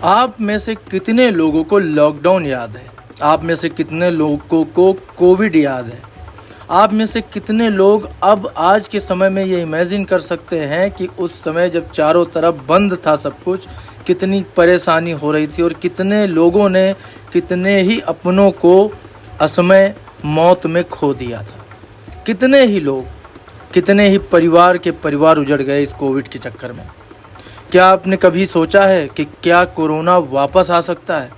आप में से कितने लोगों को लॉकडाउन याद है? आप में से कितने लोगों को कोविड याद है? आप में से कितने लोग अब आज के समय में ये इमेजिन कर सकते हैं कि उस समय जब चारों तरफ बंद था सब कुछ, कितनी परेशानी हो रही थी और कितने लोगों ने कितने ही अपनों को असमय मौत में खो दिया था। कितने ही लोग, कितने ही परिवार के परिवार उजड़ गए इस कोविड के चक्कर में। क्या आपने कभी सोचा है कि क्या कोरोना वापस आ सकता है?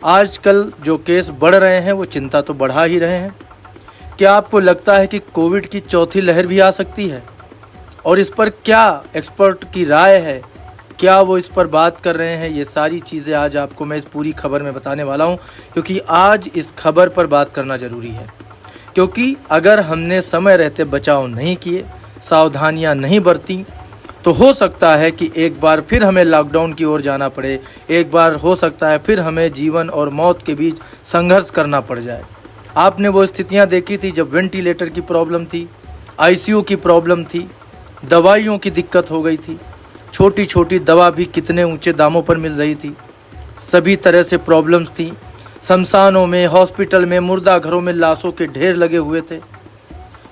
आजकल जो केस बढ़ रहे हैं वो चिंता तो बढ़ा ही रहे हैं। क्या आपको लगता है कि कोविड की चौथी लहर भी आ सकती है? और इस पर क्या एक्सपर्ट की राय है? क्या वो इस पर बात कर रहे हैं? ये सारी चीज़ें आज आपको मैं इस पूरी खबर में बताने वाला हूँ, क्योंकि आज इस खबर पर बात करना ज़रूरी है। क्योंकि अगर हमने समय रहते बचाव नहीं किए, सावधानियाँ नहीं बरती, तो हो सकता है कि एक बार फिर हमें लॉकडाउन की ओर जाना पड़े। एक बार हो सकता है फिर हमें जीवन और मौत के बीच संघर्ष करना पड़ जाए। आपने वो स्थितियां देखी थी जब वेंटिलेटर की प्रॉब्लम थी, आईसीयू की प्रॉब्लम थी, दवाइयों की दिक्कत हो गई थी, छोटी छोटी दवा भी कितने ऊंचे दामों पर मिल रही थी। सभी तरह से प्रॉब्लम्स थी। शमशानों में, हॉस्पिटल में, मुर्दा घरों में लाशों के ढेर लगे हुए थे।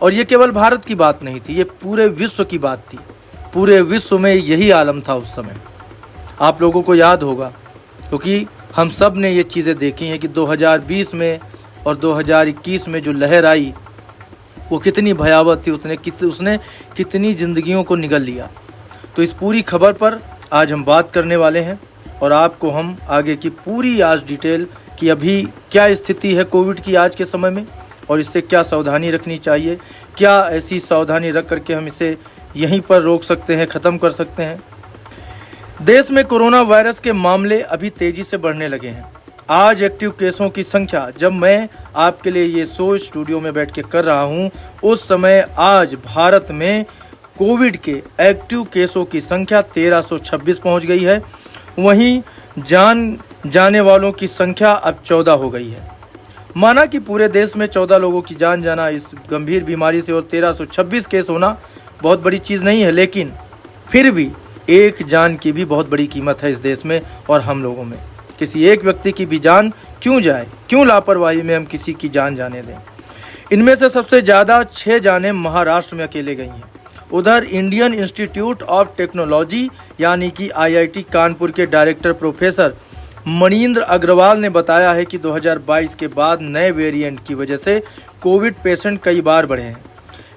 और ये केवल भारत की बात नहीं थी, ये पूरे विश्व की बात थी। पूरे विश्व में यही आलम था उस समय। आप लोगों को याद होगा, क्योंकि हम सब ने ये चीज़ें देखी हैं कि 2020 में और 2021 में जो लहर आई वो कितनी भयावह थी। उसने कितनी ज़िंदगियों को निगल लिया। तो इस पूरी खबर पर आज हम बात करने वाले हैं और आपको हम आगे की पूरी आज डिटेल कि अभी क्या स्थिति है कोविड की आज के समय में और इससे क्या सावधानी रखनी चाहिए, क्या ऐसी सावधानी रख करके हम इसे यहीं पर रोक सकते हैं, ख़त्म कर सकते हैं। देश में कोरोना वायरस के मामले अभी तेज़ी से बढ़ने लगे हैं। आज एक्टिव केसों की संख्या, जब मैं आपके लिए ये शो स्टूडियो में बैठ के कर रहा हूँ, उस समय आज भारत में कोविड के एक्टिव केसों की संख्या 1326 पहुँच गई है। वहीं जान जाने वालों की संख्या अब 14 हो गई है। माना कि पूरे देश में 14 लोगों की जान जाना इस गंभीर बीमारी से और 1326 केस होना बहुत बड़ी चीज़ नहीं है, लेकिन फिर भी एक जान की भी बहुत बड़ी कीमत है इस देश में और हम लोगों में। किसी एक व्यक्ति की भी जान क्यों जाए, क्यों लापरवाही में हम किसी की जान जाने दें। इनमें से सबसे ज़्यादा 6 जानें महाराष्ट्र में अकेले गई हैं। उधर इंडियन इंस्टीट्यूट ऑफ टेक्नोलॉजी यानी कि IIT कानपुर के डायरेक्टर प्रोफेसर मणिंद्र अग्रवाल ने बताया है कि 2022 के बाद नए वेरिएंट की वजह से कोविड पेशेंट कई बार बढ़े हैं,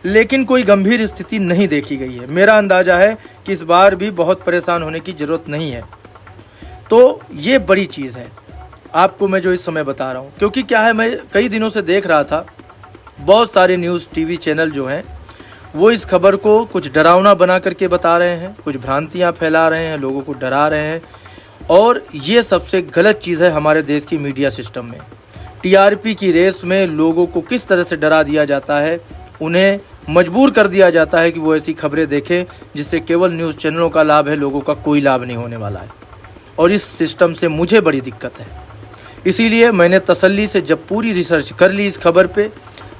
लेकिन कोई गंभीर स्थिति नहीं देखी गई है। मेरा अंदाज़ा है कि इस बार भी बहुत परेशान होने की ज़रूरत नहीं है। तो ये बड़ी चीज़ है आपको मैं जो इस समय बता रहा हूँ, क्योंकि क्या है, मैं कई दिनों से देख रहा था बहुत सारे न्यूज़ टीवी चैनल जो हैं वो इस खबर को कुछ डरावना बना करके बता रहे हैं, कुछ भ्रांतियाँ फैला रहे हैं, लोगों को डरा रहे हैं। और ये सबसे गलत चीज़ है हमारे देश की मीडिया सिस्टम में। TRP की रेस में लोगों को किस तरह से डरा दिया जाता है, उन्हें मजबूर कर दिया जाता है कि वो ऐसी खबरें देखें जिससे केवल न्यूज़ चैनलों का लाभ है, लोगों का कोई लाभ नहीं होने वाला है। और इस सिस्टम से मुझे बड़ी दिक्कत है। इसीलिए मैंने तसल्ली से जब पूरी रिसर्च कर ली इस खबर पे,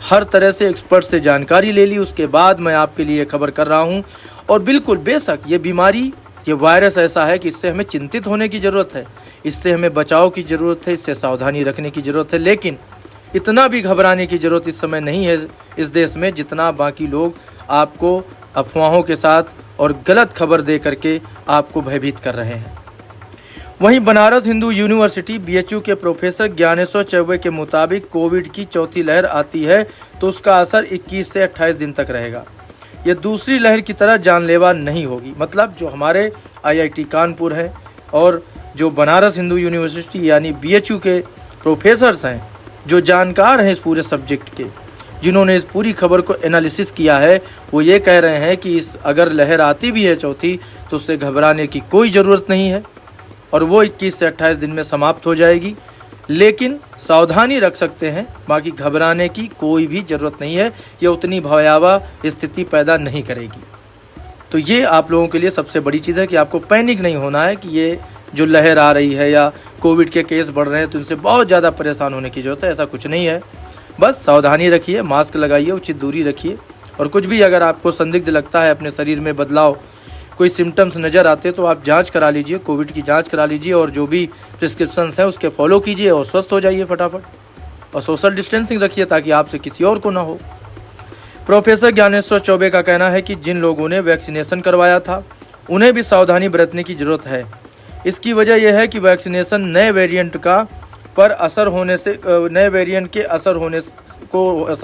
हर तरह से एक्सपर्ट से जानकारी ले ली, उसके बाद मैं आपके लिए खबर कर रहा हूँ। और बिल्कुल बेशक ये बीमारी, ये वायरस ऐसा है कि इससे हमें चिंतित होने की ज़रूरत है, इससे हमें बचाव की ज़रूरत है, इससे सावधानी रखने की ज़रूरत है, लेकिन इतना भी घबराने की ज़रूरत इस समय नहीं है इस देश में जितना बाकी लोग आपको अफवाहों के साथ और गलत खबर दे करके आपको भयभीत कर रहे हैं। वहीं बनारस हिंदू यूनिवर्सिटी BHU के प्रोफेसर ज्ञानेश्वर चौबे के मुताबिक कोविड की चौथी लहर आती है तो उसका असर 21 से 28 दिन तक रहेगा। यह दूसरी लहर की तरह जानलेवा नहीं होगी। मतलब जो हमारे IIT कानपुर है और जो बनारस हिंदू यूनिवर्सिटी यानी BHU के प्रोफेसर्स हैं, जो जानकार हैं इस पूरे सब्जेक्ट के, जिन्होंने इस पूरी खबर को एनालिसिस किया है, वो ये कह रहे हैं कि इस अगर लहर आती भी है चौथी तो उससे घबराने की कोई ज़रूरत नहीं है और वो 21 से 28 दिन में समाप्त हो जाएगी। लेकिन सावधानी रख सकते हैं, बाकी घबराने की कोई भी ज़रूरत नहीं है। ये उतनी भयावह स्थिति पैदा नहीं करेगी। तो ये आप लोगों के लिए सबसे बड़ी चीज़ है कि आपको पैनिक नहीं होना है कि ये जो लहर आ रही है या कोविड के केस बढ़ रहे हैं तो इनसे बहुत ज़्यादा परेशान होने की ज़रूरत है। ऐसा कुछ नहीं है। बस सावधानी रखिए, मास्क लगाइए, उचित दूरी रखिए और कुछ भी अगर आपको संदिग्ध लगता है अपने शरीर में बदलाव कोई सिम्टम्स नज़र आते तो आप जांच करा लीजिए, कोविड की जांच करा लीजिए और जो भी प्रिस्क्रिप्शंस हैं उसके फॉलो कीजिए और स्वस्थ हो जाइए फटाफट। और सोशल डिस्टेंसिंग रखिए ताकि आपसे किसी और को ना हो। प्रोफेसर ज्ञानेश्वर चौबे का कहना है कि जिन लोगों ने वैक्सीनेशन करवाया था उन्हें भी सावधानी बरतने की ज़रूरत है। इसकी वजह यह है कि वैक्सीनेशन नए वेरिएंट के असर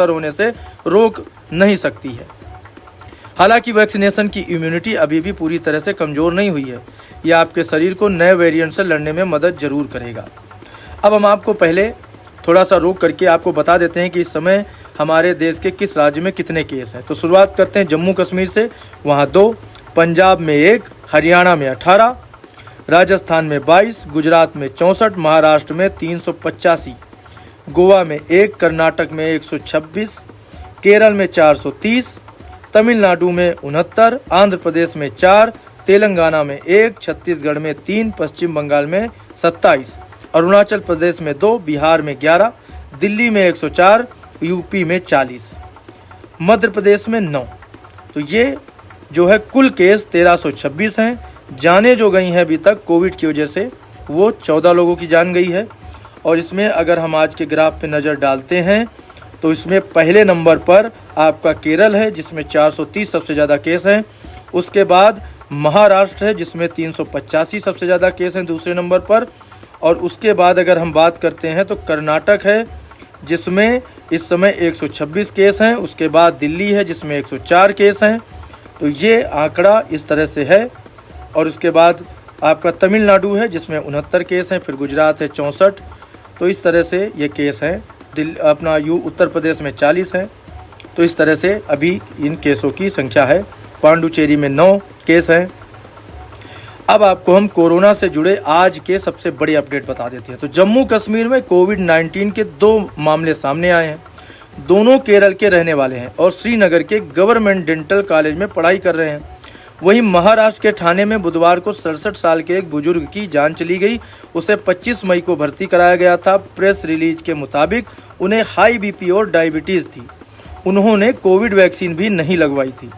होने से रोक नहीं सकती है। हालांकि वैक्सीनेशन की इम्यूनिटी अभी भी पूरी तरह से कमज़ोर नहीं हुई है। यह आपके शरीर को नए वेरिएंट से लड़ने में मदद ज़रूर करेगा। अब हम आपको पहले थोड़ा सा रोक करके आपको बता देते हैं कि इस समय हमारे देश के किस राज्य में कितने केस हैं। तो शुरुआत करते हैं जम्मू कश्मीर से, वहाँ 2, पंजाब में 1, हरियाणा में 18, राजस्थान में 22, गुजरात में 64, महाराष्ट्र में 385, गोवा में 1, कर्नाटक में 126, केरल में 430, तमिलनाडु में 69, आंध्र प्रदेश में 4, तेलंगाना में 1, छत्तीसगढ़ में 3, पश्चिम बंगाल में 27, अरुणाचल प्रदेश में 2, बिहार में 11, दिल्ली में 104, यूपी में 40, मध्य प्रदेश में 9। तो ये जो है कुल केस 1326 हैं। जाने जो गई हैं अभी तक कोविड की वजह से वो 14 लोगों की जान गई है। और इसमें अगर हम आज के ग्राफ पे नज़र डालते हैं तो इसमें पहले नंबर पर आपका केरल है जिसमें 430 सबसे ज़्यादा केस हैं। उसके बाद महाराष्ट्र है जिसमें 385 सबसे ज़्यादा केस हैं दूसरे नंबर पर। और उसके बाद अगर हम बात करते हैं तो कर्नाटक है जिसमें इस समय 126 केस हैं। उसके बाद दिल्ली है जिसमें 104 केस हैं। तो ये आंकड़ा इस तरह से है। और उसके बाद आपका तमिलनाडु है जिसमें 69 केस हैं, फिर गुजरात है 64। तो इस तरह से ये केस हैं। उत्तर प्रदेश में 40 हैं। तो इस तरह से अभी इन केसों की संख्या है। पांडुचेरी में 9 केस हैं। अब आपको हम कोरोना से जुड़े आज के सबसे बड़े अपडेट बता देते हैं। तो जम्मू कश्मीर में कोविड-19 के 2 मामले सामने आए हैं। दोनों केरल के रहने वाले हैं और श्रीनगर के गवर्नमेंट डेंटल कॉलेज में पढ़ाई कर रहे हैं। वहीं महाराष्ट्र के ठाणे में बुधवार को 67 साल के एक बुजुर्ग की जान चली गई। उसे 25 मई को भर्ती कराया गया था। प्रेस रिलीज के मुताबिक उन्हें हाई बीपी और डायबिटीज़ थी। उन्होंने कोविड वैक्सीन भी नहीं लगवाई थी।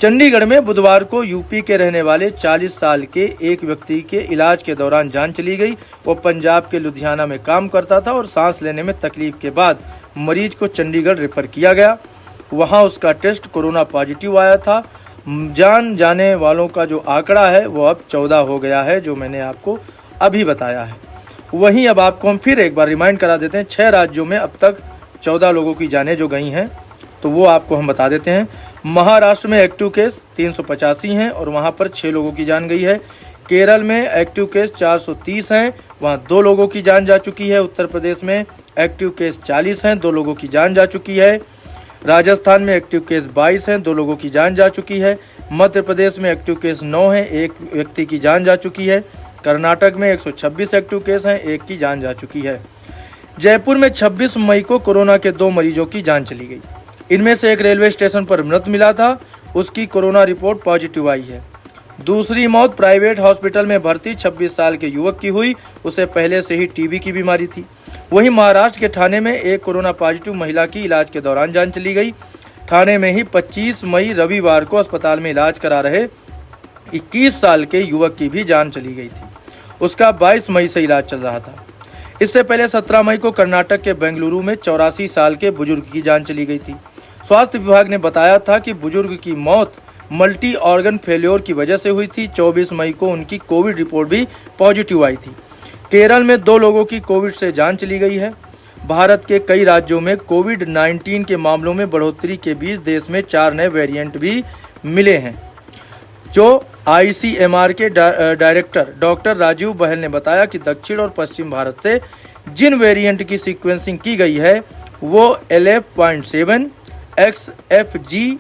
चंडीगढ़ में बुधवार को यूपी के रहने वाले 40 साल के एक व्यक्ति के इलाज के दौरान जान चली गई। वो पंजाब के लुधियाना में काम करता था और सांस लेने में तकलीफ के बाद मरीज को चंडीगढ़ रेफर किया गया। वहां उसका टेस्ट कोरोना पॉजिटिव आया था। जान जाने वालों का जो आंकड़ा है वो अब 14 हो गया है, जो मैंने आपको अभी बताया है। वहीं अब आपको हम फिर एक बार रिमाइंड करा देते हैं। 6 राज्यों में अब तक 14 लोगों की जानें जो गई हैं, तो वो आपको हम बता देते हैं। महाराष्ट्र में एक्टिव केस 385 हैं और वहाँ पर 6 लोगों की जान गई है। केरल में एक्टिव केस 430 हैं, वहाँ 2 लोगों की जान जा चुकी है। उत्तर प्रदेश में एक्टिव केस 40 हैं, 2 लोगों की जान जा चुकी है। राजस्थान में एक्टिव केस 22 हैं, 2 लोगों की जान जा चुकी है। मध्य प्रदेश में एक्टिव केस 9 हैं, 1 व्यक्ति की जान जा चुकी है। कर्नाटक में 126 एक्टिव केस हैं, 1 की जान जा चुकी है। जयपुर में 26 मई को कोरोना के 2 मरीजों की जान चली गई। इनमें से एक रेलवे स्टेशन पर मृत मिला था, उसकी कोरोना रिपोर्ट पॉजिटिव आई है। दूसरी मौत प्राइवेट हॉस्पिटल में भर्ती 26 साल के युवक की हुई। उसे पहले से ही टीबी की बीमारी थी। वहीं महाराष्ट्र के ठाणे में एक कोरोना पॉजिटिव महिला की इलाज के दौरान जान चली गई। ठाणे में ही 25 मई रविवार को अस्पताल में इलाज करा रहे 21 साल के युवक की भी जान चली गई थी। उसका 22 मई से इलाज चल रहा था। इससे पहले 17 मई को कर्नाटक के बेंगलुरु में 84 साल के बुजुर्ग की जान चली गई थी। स्वास्थ्य विभाग ने बताया था कि बुजुर्ग की मौत मल्टी ऑर्गन फेल्योर की वजह से हुई थी। 24 मई को उनकी कोविड रिपोर्ट भी पॉजिटिव आई थी। केरल में 2 लोगों की कोविड से जान चली गई है। भारत के कई राज्यों में कोविड-19 के मामलों में बढ़ोतरी के बीच देश में 4 नए वेरिएंट भी मिले हैं। जो ICMR के डायरेक्टर डॉक्टर राजीव बहल ने बताया कि दक्षिण और पश्चिम भारत से जिन वेरिएंट की सीक्वेंसिंग की गई है वो LF.7, XFG,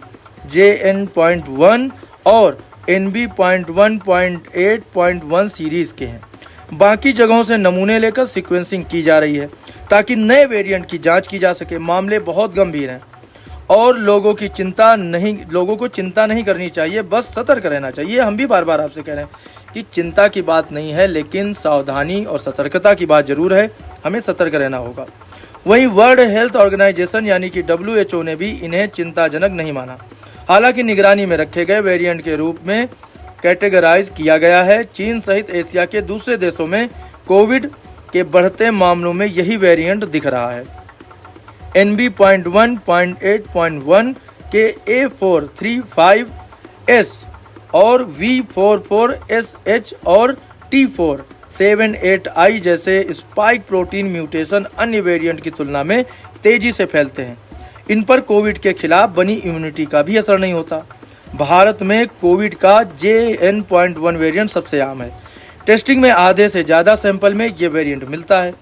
JN.1 और NB.1.8.1 सीरीज़ के हैं। बाकी जगहों से नमूने लेकर सीक्वेंसिंग की जा रही है ताकि नए वेरिएंट की जांच की जा सके। मामले बहुत गंभीर हैं और लोगों को चिंता नहीं करनी चाहिए, बस सतर्क रहना चाहिए। हम भी बार बार आपसे कह रहे हैं कि चिंता की बात नहीं है, लेकिन सावधानी और सतर्कता की बात जरूर है। हमें सतर्क रहना होगा। वहीं वर्ल्ड हेल्थ ऑर्गेनाइजेशन यानी कि WHO ने भी इन्हें चिंताजनक नहीं माना। हालांकि निगरानी में रखे गए वेरिएंट के रूप में कैटेगराइज किया गया है। चीन सहित एशिया के दूसरे देशों में कोविड के बढ़ते मामलों में यही वेरिएंट दिख रहा है। NB.1.8.1 के A435S और V44SH और T478I जैसे स्पाइक प्रोटीन म्यूटेशन अन्य वेरिएंट की तुलना में तेजी से फैलते हैं। इन पर कोविड के खिलाफ बनी इम्यूनिटी का भी असर नहीं होता। भारत में कोविड का JN.1 वेरिएंट सबसे आम है। टेस्टिंग में आधे से ज़्यादा सैंपल में ये वेरिएंट मिलता है।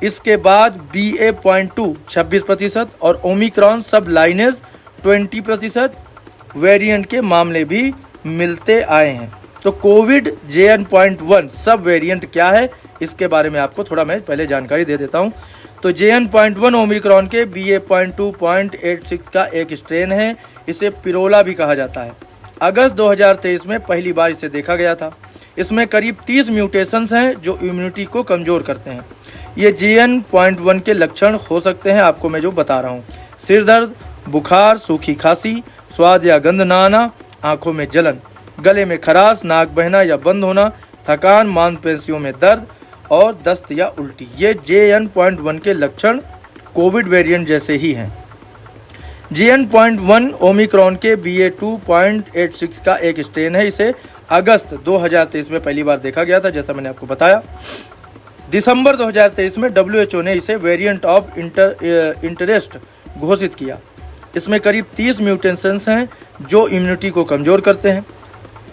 इसके बाद BA.2 26% और ओमिक्रॉन सब लाइनेज 20% वेरिएंट के मामले भी मिलते आए हैं। तो कोविड JN.1 सब वेरिएंट क्या है, इसके बारे में आपको थोड़ा मैं पहले जानकारी दे देता हूं। तो JN.1 ओमिक्रॉन के BA.2.86 का एक स्ट्रेन है। इसे पिरोला भी कहा जाता है। अगस्त 2023 में पहली बार इसे देखा गया था। इसमें करीब 30 म्यूटेशंस हैं जो इम्यूनिटी को कमज़ोर करते हैं। ये JN.1 के लक्षण हो सकते हैं, आपको मैं जो बता रहा हूँ: सिर दर्द, बुखार, सूखी खांसी, स्वाद या गंध न आना, आँखों में जलन, गले में खराश, नाक बहना या बंद होना, थकान, मांसपेशियों में दर्द और दस्त या उल्टी। ये JN.1 के लक्षण कोविड वेरिएंट जैसे ही हैं। JN.1 ओमिक्रॉन के BA.2.86 का एक स्ट्रेन है। इसे अगस्त 2023 में पहली बार देखा गया था, जैसा मैंने आपको बताया। दिसंबर 2023 में WHO ने इसे वेरिएंट ऑफ इंटरेस्ट घोषित किया। इसमें करीब 30 म्यूटेशंस हैं जो इम्यूनिटी को कमज़ोर करते हैं।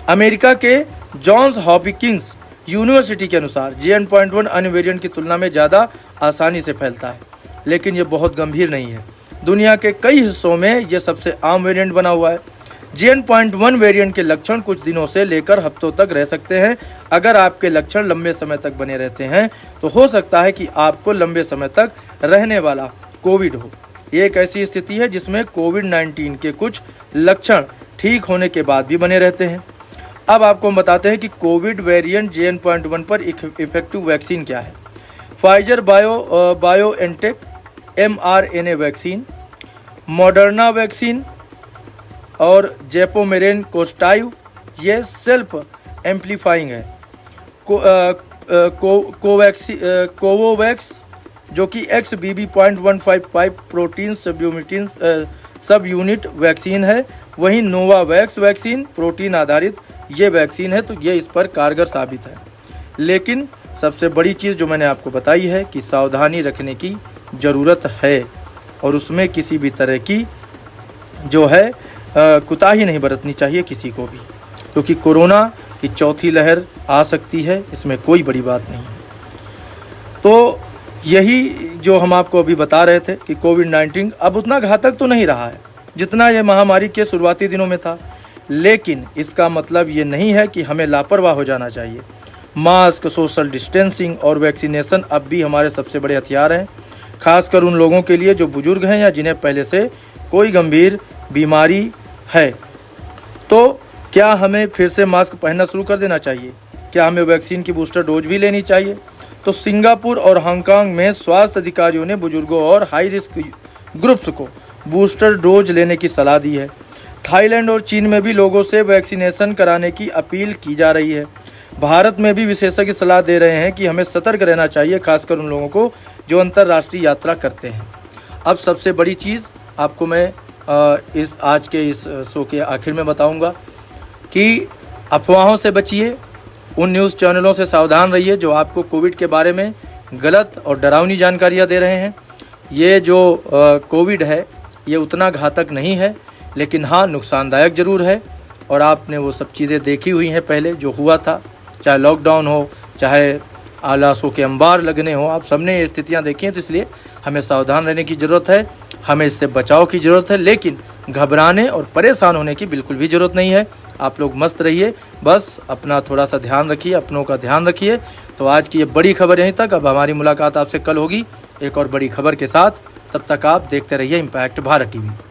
अमेरिका के जॉन्स हॉपकिंस यूनिवर्सिटी के अनुसार JN.1 अन्य वेरिएंट की तुलना में ज़्यादा आसानी से फैलता है, लेकिन ये बहुत गंभीर नहीं है। दुनिया के कई हिस्सों में ये सबसे आम वेरिएंट बना हुआ है। JN.1 वेरिएंट के लक्षण कुछ दिनों से लेकर हफ्तों तक रह सकते हैं। अगर आपके लक्षण लंबे समय तक बने रहते हैं तो हो सकता है कि आपको लंबे समय तक रहने वाला कोविड हो। ये एक ऐसी स्थिति है जिसमें कोविड-19 के कुछ लक्षण ठीक होने के बाद भी बने रहते हैं। अब आपको हम बताते हैं कि कोविड वेरिएंट JN.1 पर इफेक्टिव वैक्सीन क्या है। Pfizer BioNTech mRNA vaccine, Moderna vaccine और जेपोमेरेन कोस्टाइव ये सेल्फ एम्पलीफाइंग है। कोवोवैक्स जो कि XBB.155 प्रोटीन सब यूनिट वैक्सीन है। वहीं नोवावैक्स वैक्सीन प्रोटीन आधारित ये वैक्सीन है, तो ये इस पर कारगर साबित है। लेकिन सबसे बड़ी चीज़ जो मैंने आपको बताई है कि सावधानी रखने की ज़रूरत है और उसमें किसी भी तरह की जो है कोताही नहीं बरतनी चाहिए किसी को भी, क्योंकि कोरोना की चौथी लहर आ सकती है, इसमें कोई बड़ी बात नहीं है। तो यही जो हम आपको अभी बता रहे थे कि कोविड-19 अब उतना घातक तो नहीं रहा है जितना यह महामारी के शुरुआती दिनों में था, लेकिन इसका मतलब ये नहीं है कि हमें लापरवाह हो जाना चाहिए। मास्क, सोशल डिस्टेंसिंग और वैक्सीनेशन अब भी हमारे सबसे बड़े हथियार हैं, खासकर उन लोगों के लिए जो बुजुर्ग हैं या जिन्हें पहले से कोई गंभीर बीमारी है। तो क्या हमें फिर से मास्क पहनना शुरू कर देना चाहिए? क्या हमें वैक्सीन की बूस्टर डोज भी लेनी चाहिए? तो सिंगापुर और हांगकांग में स्वास्थ्य अधिकारियों ने बुजुर्गों और हाई रिस्क ग्रुप्स को बूस्टर डोज लेने की सलाह दी है। थाईलैंड और चीन में भी लोगों से वैक्सीनेशन कराने की अपील की जा रही है। भारत में भी विशेषज्ञ सलाह दे रहे हैं कि हमें सतर्क रहना चाहिए, खासकर उन लोगों को जो अंतर्राष्ट्रीय यात्रा करते हैं। अब सबसे बड़ी चीज़ आपको मैं इस आज के इस शो के आखिर में बताऊंगा कि अफवाहों से बचिए, उन न्यूज़ चैनलों से सावधान रहिए जो आपको कोविड के बारे में गलत और डरावनी जानकारियां दे रहे हैं। ये जो कोविड है ये उतना घातक नहीं है, लेकिन हाँ नुकसानदायक ज़रूर है। और आपने वो सब चीज़ें देखी हुई हैं पहले जो हुआ था, चाहे लॉकडाउन हो, चाहे आलासों के अंबार लगने हो, आप सबने ये स्थितियाँ देखी हैं। तो इसलिए हमें सावधान रहने की ज़रूरत है, हमें इससे बचाव की ज़रूरत है, लेकिन घबराने और परेशान होने की बिल्कुल भी ज़रूरत नहीं है। आप लोग मस्त रहिए, बस अपना थोड़ा सा ध्यान रखिए, अपनों का ध्यान रखिए। तो आज की ये बड़ी खबर यहीं तक। अब हमारी मुलाकात आपसे कल होगी एक और बड़ी खबर के साथ। तब तक आप देखते रहिए इम्पैक्ट भारत टीवी।